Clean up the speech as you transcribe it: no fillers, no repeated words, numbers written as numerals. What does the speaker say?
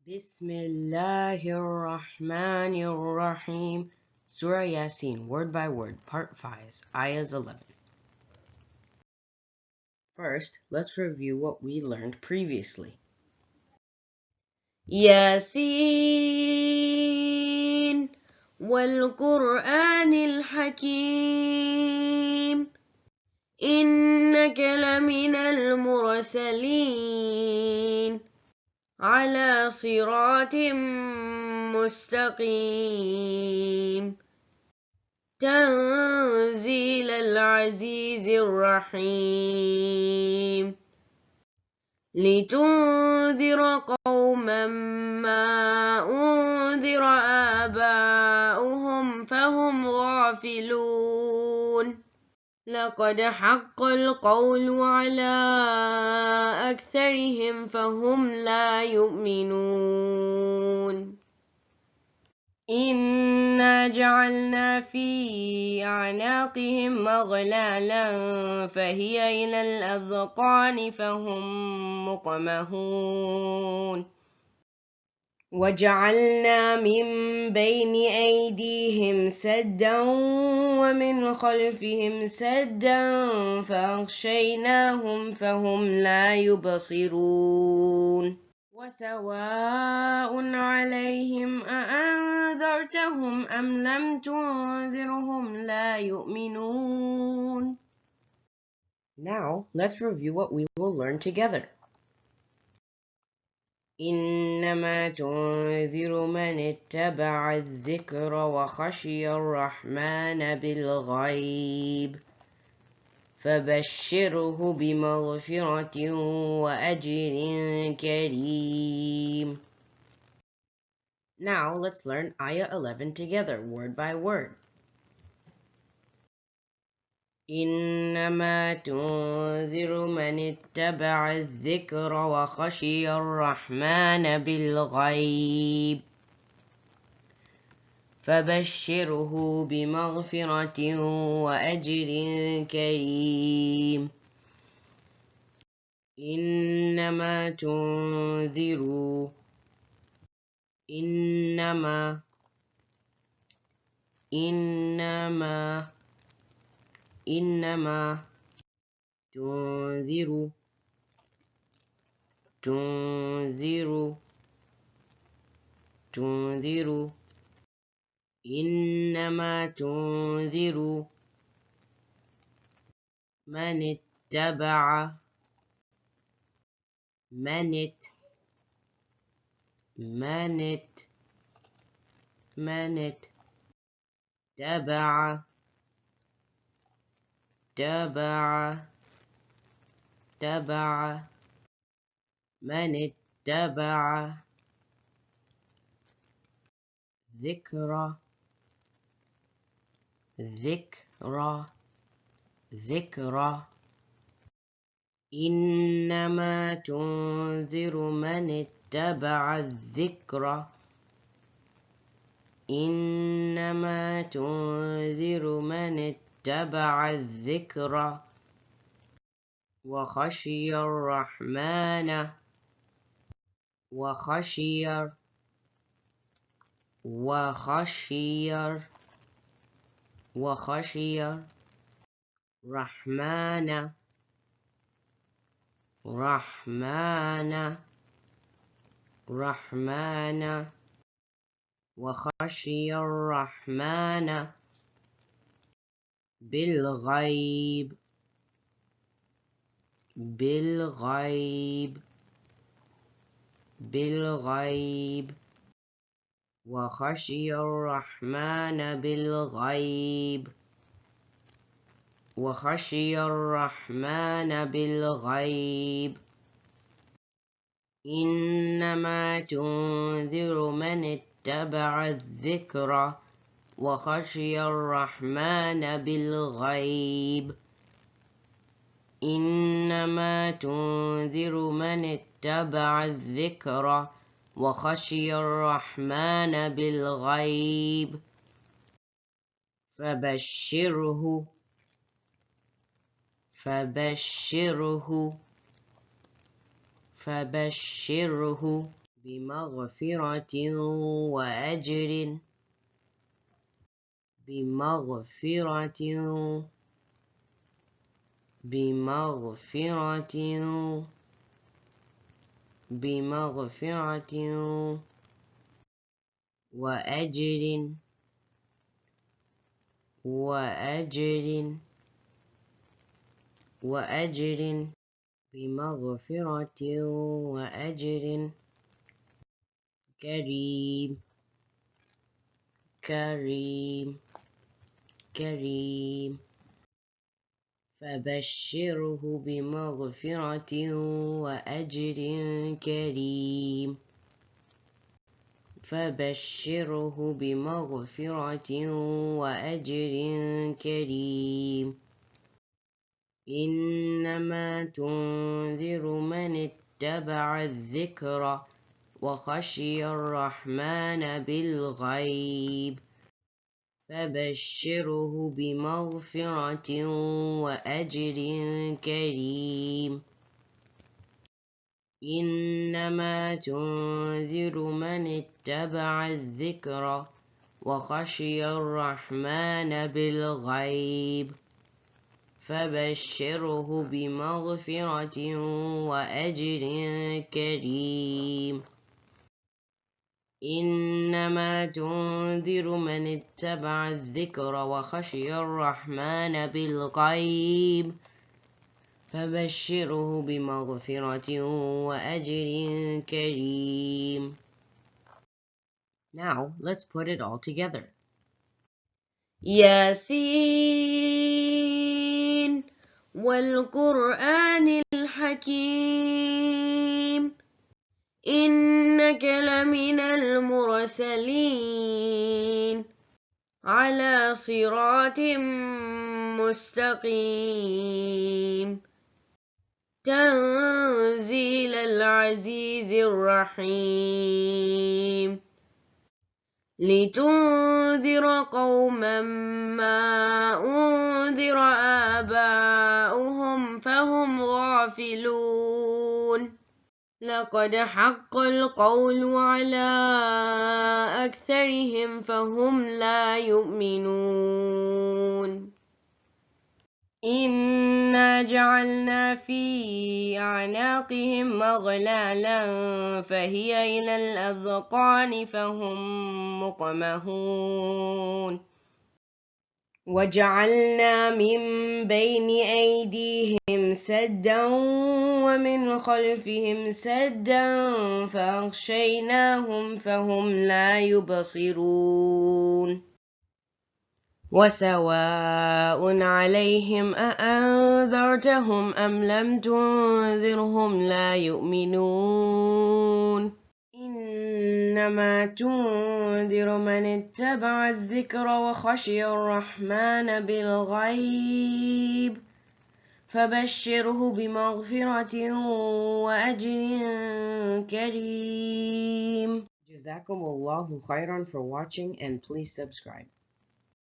Bismillahirrahmanirrahim. Surah YaSeen, word by word, part 5, Ayahs 11. First, let's review what we learned previously. YaSeen والقرآن الحكيم إنك لمن المرسلين على صراط مستقيم تنزيل العزيز الرحيم لتنذر قوما ما أنذر آباؤهم فهم غافلون لقد حق القول على أكثرهم فهم لا يؤمنون إنا جعلنا في أعناقهم أغلالا فهي إلى الأذقان فهم مقمحون وجعلنا من بين أيديهم سدا ومن خلفهم سدا فأغشيناهم فهم لا يبصرون وسواء عليهم أأنذرتهم أم لم تنذرهم لا يؤمنون. Now, let's review what we will learn together. إنما تنذر من اتبع الذكر وخشي الرحمن بالغيب فبشره بمغفرة وأجر كريم. Now let's learn Ayah 11 together, word by word. إنما تنذر من اتبع الذكر وخشي الرحمن بالغيب فبشره بمغفرة وأجر كريم. إنما تنذر إنما تنذر إنما تنذر من اتبع ذكرى إنما تنذر من اتبع الذكر إنما تنذر من اتبع الذكر وخشي الرحمن وخشي الرحمن بالغيب وخشي الرحمن بالغيب إنما تنذر من اتبع الذكر وخشي الرحمن بالغيب إنما تنذر من اتبع الذكر وخشي الرحمن بالغيب فبشره بمغفرة وأجر بمغفرة بمغفرة بمغفرة وأجر وأجر وأجر بمغفرة وأجر كريم كريم كريم فبشره بمغفرة وأجر كريم فبشره بمغفرة وأجر كريم إنما تنذر من اتبع الذكر وخشي الرحمن بالغيب فبشره بمغفرة وأجر كريم إنما تنذر من اتبع الذكر وخشي الرحمن بالغيب فبشره بمغفرة وأجر كريم إنما تنذر من اتبع الذكر وخشي الرحمن بالغيب فبشره بمغفرة وأجر كريم. Now let's put it all together. YaSeen والقرآن الحكيم إنك لمن المرسلين على صراط مستقيم تنزيل العزيز الرحيم لتنذر قوما ما أنذر آباؤهم فهم غافلون لقد حق القول على أكثرهم فهم لا يؤمنون إنا جعلنا في أعناقهم أغلالا فهي إلى الأذقان فهم مقمحون وجعلنا من بين أيديهم سدا ومن خلفهم سدا فأغشيناهم فهم لا يبصرون وسواء عليهم أأنذرتهم أم لم تنذرهم لا يؤمنون إنما تنذر من اتبع الذكر وخشي الرحمن بالغيب فبشره بمغفرة وأجر كريم. Jazakumullahu khairan for watching and please subscribe.